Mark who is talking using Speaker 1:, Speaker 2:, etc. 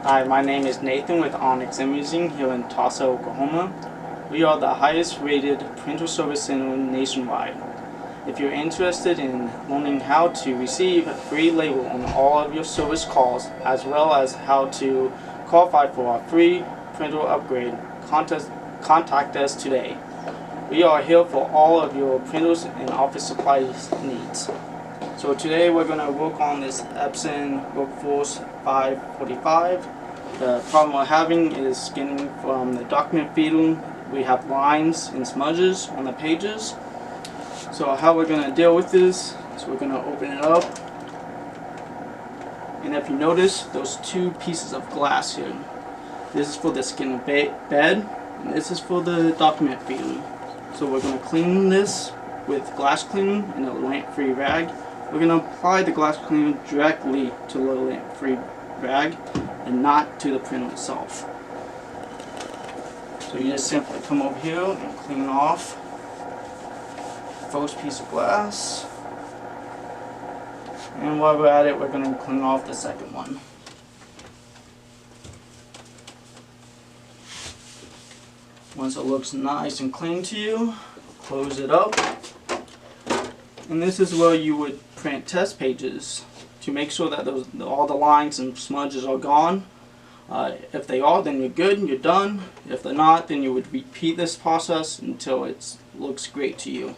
Speaker 1: Hi, my name is Nathan with Onyx Imaging here in Tulsa, Oklahoma. We are the highest rated printer service center nationwide. If you're interested in learning how to receive a free label on all of your service calls, as well as how to qualify for a free printer upgrade, contact us today. We are here for all of your printers and office supplies needs. So today we're going to work on this Epson Workforce 545. The problem we're having is scanning from the document feeder. We have lines and smudges on the pages. So how we're going to deal with this is we're going to open it up. And if you notice, those two pieces of glass here. This is for the skin bed, and this is for the document feeder. So we're going to clean this with glass cleaner and a lint-free rag. We're going to apply the glass cleaner directly to the lint-free rag and not to the printer itself. So you just simply come over here and clean off the first piece of glass. And while we're at it, we're going to clean off the second one. Once it looks nice and clean to you, close it up. And this is where you would print test pages to make sure that all the lines and smudges are gone. If they are, then you're good and you're done. If they're not, then you would repeat this process until it looks great to you.